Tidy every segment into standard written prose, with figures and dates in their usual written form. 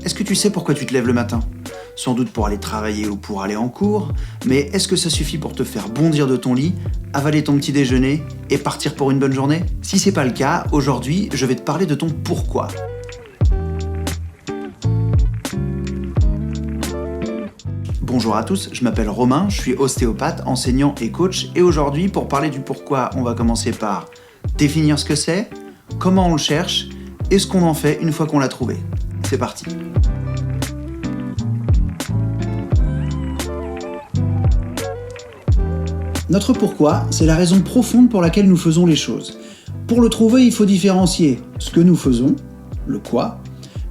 Est-ce que tu sais pourquoi tu te lèves le matin ? Sans doute pour aller travailler ou pour aller en cours, mais est-ce que ça suffit pour te faire bondir de ton lit, avaler ton petit déjeuner et partir pour une bonne journée ? Si c'est pas le cas, aujourd'hui, je vais te parler de ton pourquoi. Bonjour à tous, je m'appelle Romain, je suis ostéopathe, enseignant et coach, et aujourd'hui, pour parler du pourquoi, on va commencer par définir ce que c'est, comment on le cherche, et ce qu'on en fait une fois qu'on l'a trouvé. C'est parti. Notre pourquoi, c'est la raison profonde pour laquelle nous faisons les choses. Pour le trouver, il faut différencier ce que nous faisons, le quoi,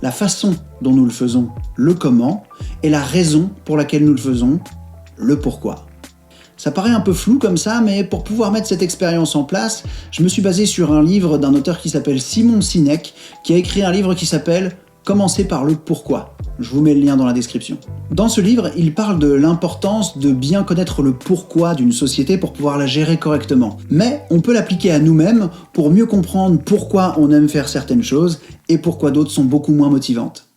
la façon dont nous le faisons, le comment, et la raison pour laquelle nous le faisons, le pourquoi. Ça paraît un peu flou comme ça, mais pour pouvoir mettre cette expérience en place, je me suis basé sur un livre d'un auteur qui s'appelle Simon Sinek, qui a écrit un livre qui s'appelle « Commencer par le pourquoi ». Je vous mets le lien dans la description. Dans ce livre, il parle de l'importance de bien connaître le pourquoi d'une société pour pouvoir la gérer correctement. Mais on peut l'appliquer à nous-mêmes pour mieux comprendre pourquoi on aime faire certaines choses et pourquoi d'autres sont beaucoup moins motivantes.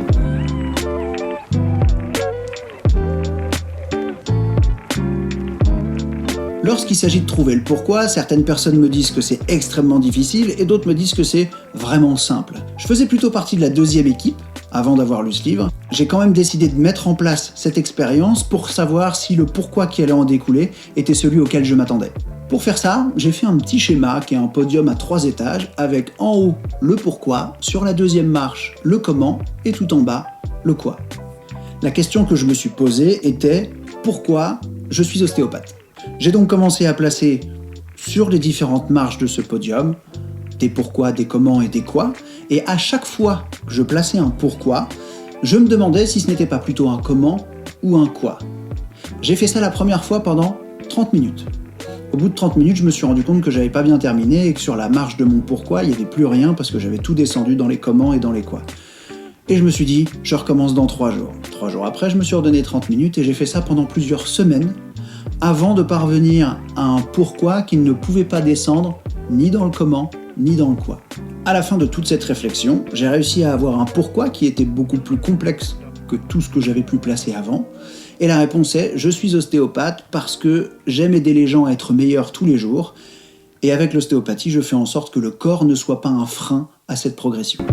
Lorsqu'il s'agit de trouver le pourquoi, certaines personnes me disent que c'est extrêmement difficile et d'autres me disent que c'est vraiment simple. Je faisais plutôt partie de la deuxième équipe, avant d'avoir lu ce livre. J'ai quand même décidé de mettre en place cette expérience pour savoir si le pourquoi qui allait en découler était celui auquel je m'attendais. Pour faire ça, j'ai fait un petit schéma qui est un podium à 3 étages avec en haut le pourquoi, sur la deuxième marche le comment et tout en bas le quoi. La question que je me suis posée était pourquoi je suis ostéopathe ? J'ai donc commencé à placer sur les différentes marches de ce podium des pourquoi, des comment et des quoi, et à chaque fois que je plaçais un pourquoi, je me demandais si ce n'était pas plutôt un comment ou un quoi. J'ai fait ça la première fois pendant 30 minutes. Au bout de 30 minutes, je me suis rendu compte que j'avais pas bien terminé et que sur la marche de mon pourquoi, il n'y avait plus rien parce que j'avais tout descendu dans les comment et dans les quoi. Et je me suis dit, je recommence dans 3 jours. 3 jours après, je me suis redonné 30 minutes et j'ai fait ça pendant plusieurs semaines avant de parvenir à un pourquoi qui ne pouvait pas descendre ni dans le comment, ni dans le quoi. À la fin de toute cette réflexion, j'ai réussi à avoir un pourquoi qui était beaucoup plus complexe que tout ce que j'avais pu placer avant. Et la réponse est, je suis ostéopathe parce que j'aime aider les gens à être meilleurs tous les jours. Et avec l'ostéopathie, je fais en sorte que le corps ne soit pas un frein à cette progression.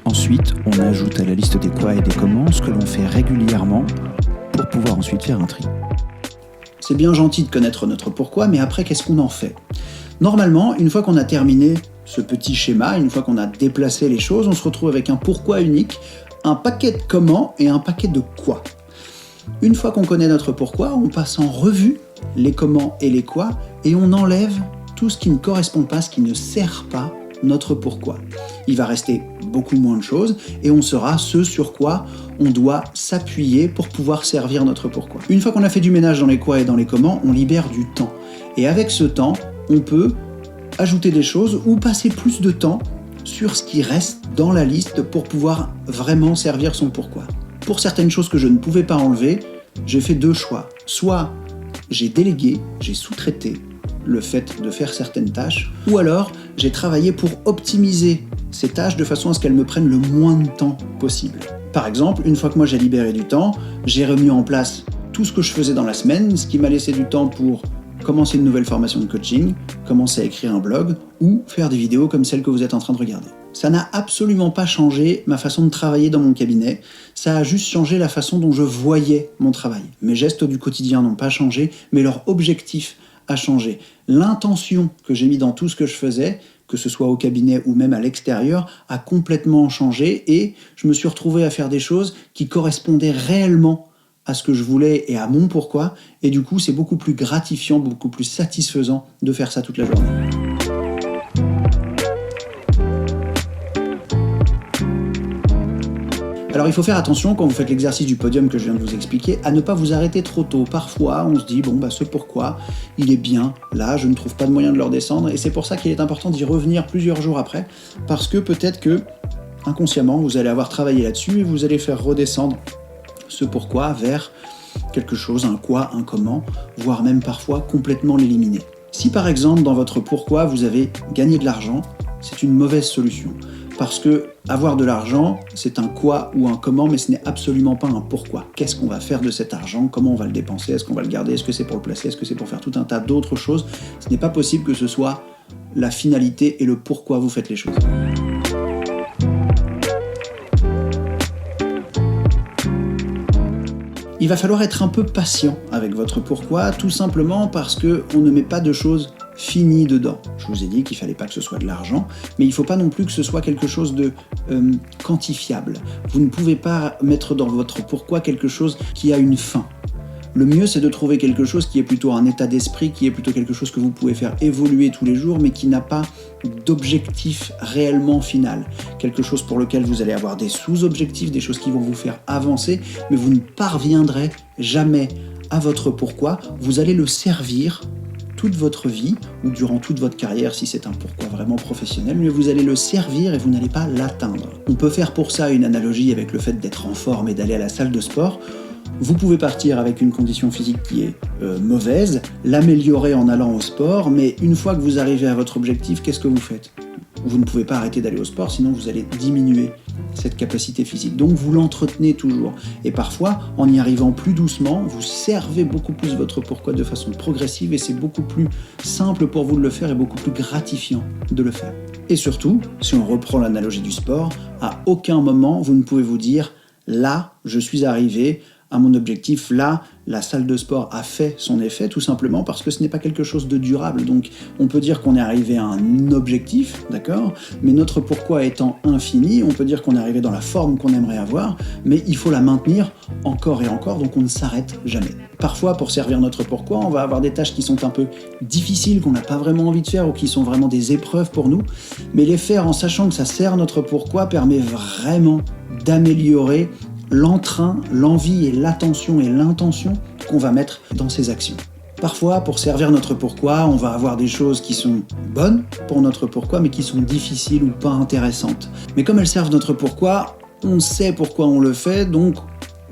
Ensuite, on ajoute à la liste des quoi et des comment ce que l'on fait régulièrement pour pouvoir ensuite faire un tri. C'est bien gentil de connaître notre pourquoi, mais après, qu'est-ce qu'on en fait ? Normalement, une fois qu'on a terminé ce petit schéma, une fois qu'on a déplacé les choses, on se retrouve avec un pourquoi unique, un paquet de comment et un paquet de quoi. Une fois qu'on connaît notre pourquoi, on passe en revue les comment et les quoi, et on enlève tout ce qui ne correspond pas, ce qui ne sert pas notre pourquoi. Il va rester beaucoup moins de choses et on saura ce sur quoi on doit s'appuyer pour pouvoir servir notre pourquoi. Une fois qu'on a fait du ménage dans les quoi et dans les comment, on libère du temps. Et avec ce temps, on peut ajouter des choses ou passer plus de temps sur ce qui reste dans la liste pour pouvoir vraiment servir son pourquoi. Pour certaines choses que je ne pouvais pas enlever, j'ai fait 2 choix. Soit j'ai délégué, j'ai sous-traité le fait de faire certaines tâches, ou alors j'ai travaillé pour optimiser ces tâches de façon à ce qu'elles me prennent le moins de temps possible. Par exemple, une fois que moi j'ai libéré du temps, j'ai remis en place tout ce que je faisais dans la semaine, ce qui m'a laissé du temps pour commencer une nouvelle formation de coaching, commencer à écrire un blog ou faire des vidéos comme celle que vous êtes en train de regarder. Ça n'a absolument pas changé ma façon de travailler dans mon cabinet, ça a juste changé la façon dont je voyais mon travail. Mes gestes du quotidien n'ont pas changé, mais leur objectif a changé. L'intention que j'ai mis dans tout ce que je faisais, que ce soit au cabinet ou même à l'extérieur, a complètement changé et je me suis retrouvé à faire des choses qui correspondaient réellement à ce que je voulais et à mon pourquoi. Et du coup, c'est beaucoup plus gratifiant, beaucoup plus satisfaisant de faire ça toute la journée. Alors il faut faire attention quand vous faites l'exercice du podium que je viens de vous expliquer, à ne pas vous arrêter trop tôt. Parfois, on se dit, ce pourquoi, il est bien, là, je ne trouve pas de moyen de le redescendre, et c'est pour ça qu'il est important d'y revenir plusieurs jours après, parce que peut-être que, inconsciemment, vous allez avoir travaillé là-dessus, et vous allez faire redescendre ce pourquoi vers quelque chose, un quoi, un comment, voire même parfois complètement l'éliminer. Si par exemple dans votre pourquoi vous avez gagné de l'argent, c'est une mauvaise solution. Parce que avoir de l'argent, c'est un quoi ou un comment, mais ce n'est absolument pas un pourquoi. Qu'est-ce qu'on va faire de cet argent? Comment on va le dépenser? Est-ce qu'on va le garder? Est-ce que c'est pour le placer? Est-ce que c'est pour faire tout un tas d'autres choses? Ce n'est pas possible que ce soit la finalité et le pourquoi vous faites les choses. Il va falloir être un peu patient avec votre pourquoi, tout simplement parce qu'on ne met pas de choses finies dedans. Je vous ai dit qu'il ne fallait pas que ce soit de l'argent, mais il ne faut pas non plus que ce soit quelque chose de quantifiable. Vous ne pouvez pas mettre dans votre pourquoi quelque chose qui a une fin. Le mieux, c'est de trouver quelque chose qui est plutôt un état d'esprit, qui est plutôt quelque chose que vous pouvez faire évoluer tous les jours, mais qui n'a pas d'objectif réellement final. Quelque chose pour lequel vous allez avoir des sous-objectifs, des choses qui vont vous faire avancer, mais vous ne parviendrez jamais à votre pourquoi. Vous allez le servir toute votre vie, ou durant toute votre carrière si c'est un pourquoi vraiment professionnel, mais vous allez le servir et vous n'allez pas l'atteindre. On peut faire pour ça une analogie avec le fait d'être en forme et d'aller à la salle de sport. Vous pouvez partir avec une condition physique qui est mauvaise, l'améliorer en allant au sport, mais une fois que vous arrivez à votre objectif, qu'est-ce que vous faites? Vous ne pouvez pas arrêter d'aller au sport, sinon vous allez diminuer cette capacité physique. Donc vous l'entretenez toujours. Et parfois, en y arrivant plus doucement, vous servez beaucoup plus votre pourquoi de façon progressive et c'est beaucoup plus simple pour vous de le faire et beaucoup plus gratifiant de le faire. Et surtout, si on reprend l'analogie du sport, à aucun moment vous ne pouvez vous dire « là, je suis arrivé », à mon objectif, là, la salle de sport a fait son effet, tout simplement parce que ce n'est pas quelque chose de durable. Donc, on peut dire qu'on est arrivé à un objectif, d'accord? Mais notre pourquoi étant infini, on peut dire qu'on est arrivé dans la forme qu'on aimerait avoir, mais il faut la maintenir encore et encore, donc on ne s'arrête jamais. Parfois, pour servir notre pourquoi, on va avoir des tâches qui sont un peu difficiles, qu'on n'a pas vraiment envie de faire, ou qui sont vraiment des épreuves pour nous, mais les faire en sachant que ça sert notre pourquoi permet vraiment d'améliorer l'entrain, l'envie et l'attention et l'intention qu'on va mettre dans ces actions. Parfois, pour servir notre pourquoi, on va avoir des choses qui sont bonnes pour notre pourquoi, mais qui sont difficiles ou pas intéressantes. Mais comme elles servent notre pourquoi, on sait pourquoi on le fait, donc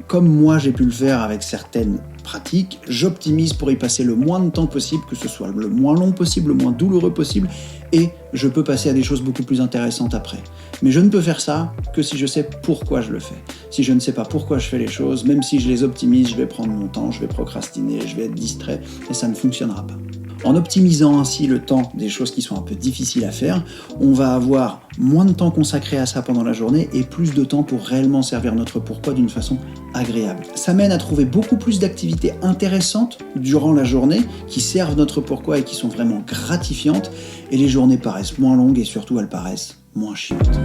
comme moi j'ai pu le faire avec certaines pratiques, j'optimise pour y passer le moins de temps possible, que ce soit le moins long possible, le moins douloureux possible, et je peux passer à des choses beaucoup plus intéressantes après. Mais je ne peux faire ça que si je sais pourquoi je le fais. Si je ne sais pas pourquoi je fais les choses, même si je les optimise, je vais prendre mon temps, je vais procrastiner, je vais être distrait, et ça ne fonctionnera pas. En optimisant ainsi le temps des choses qui sont un peu difficiles à faire, on va avoir moins de temps consacré à ça pendant la journée et plus de temps pour réellement servir notre pourquoi d'une façon agréable. Ça mène à trouver beaucoup plus d'activités intéressantes durant la journée qui servent notre pourquoi et qui sont vraiment gratifiantes, et les journées paraissent moins longues et surtout elles paraissent moins chiantes.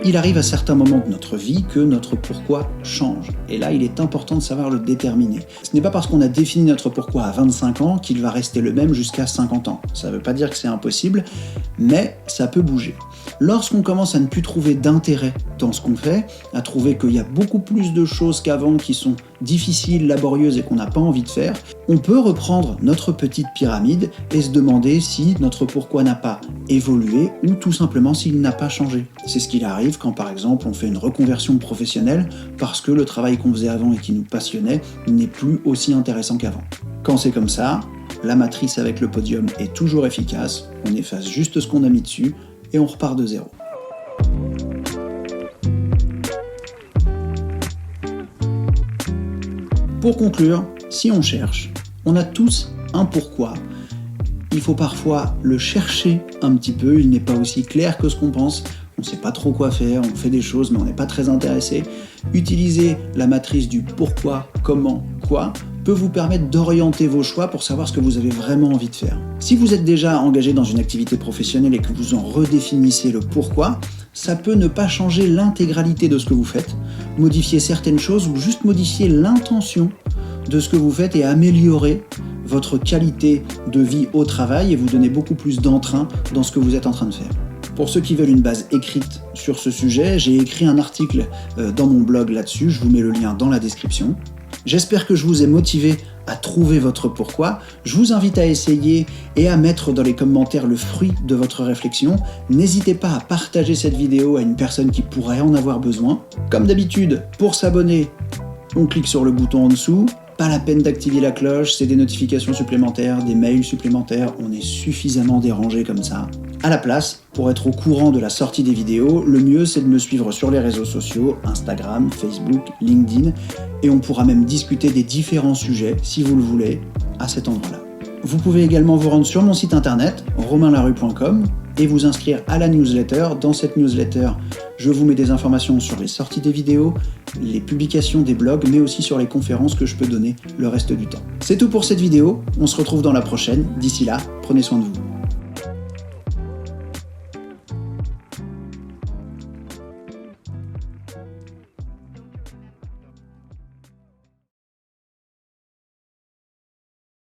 Il arrive à certains moments de notre vie que notre pourquoi change. Et là, il est important de savoir le déterminer. Ce n'est pas parce qu'on a défini notre pourquoi à 25 ans qu'il va rester le même jusqu'à 50 ans. Ça ne veut pas dire que c'est impossible, mais ça peut bouger. Lorsqu'on commence à ne plus trouver d'intérêt dans ce qu'on fait, à trouver qu'il y a beaucoup plus de choses qu'avant qui sont difficiles, laborieuses et qu'on n'a pas envie de faire, on peut reprendre notre petite pyramide et se demander si notre pourquoi n'a pas évolué ou tout simplement s'il n'a pas changé. C'est ce qu'il arrive quand par exemple on fait une reconversion professionnelle parce que le travail qu'on faisait avant et qui nous passionnait n'est plus aussi intéressant qu'avant. Quand c'est comme ça, la matrice avec le podium est toujours efficace, on efface juste ce qu'on a mis dessus et on repart de zéro. Pour conclure, si on cherche, on a tous un pourquoi. Il faut parfois le chercher un petit peu, il n'est pas aussi clair que ce qu'on pense, on ne sait pas trop quoi faire, on fait des choses mais on n'est pas très intéressé. Utiliser la matrice du pourquoi, comment, quoi peut vous permettre d'orienter vos choix pour savoir ce que vous avez vraiment envie de faire. Si vous êtes déjà engagé dans une activité professionnelle et que vous en redéfinissez le pourquoi, ça peut ne pas changer l'intégralité de ce que vous faites, modifier certaines choses ou juste modifier l'intention de ce que vous faites et améliorer votre qualité de vie au travail et vous donner beaucoup plus d'entrain dans ce que vous êtes en train de faire. Pour ceux qui veulent une base écrite sur ce sujet, j'ai écrit un article dans mon blog là-dessus, je vous mets le lien dans la description. J'espère que je vous ai motivé à trouver votre pourquoi. Je vous invite à essayer et à mettre dans les commentaires le fruit de votre réflexion. N'hésitez pas à partager cette vidéo à une personne qui pourrait en avoir besoin. Comme d'habitude, pour s'abonner, On clique sur le bouton en dessous. Pas la peine d'activer la cloche, c'est des notifications supplémentaires, des mails supplémentaires, on est suffisamment dérangé comme ça. À la place, pour être au courant de la sortie des vidéos, le mieux c'est de me suivre sur les réseaux sociaux, Instagram, Facebook, LinkedIn, et on pourra même discuter des différents sujets, si vous le voulez, à cet endroit-là. Vous pouvez également vous rendre sur mon site internet, romainlarue.com, et vous inscrire à la newsletter. Dans cette newsletter, je vous mets des informations sur les sorties des vidéos, les publications des blogs, mais aussi sur les conférences que je peux donner le reste du temps. C'est tout pour cette vidéo, on se retrouve dans la prochaine. D'ici là, prenez soin de vous.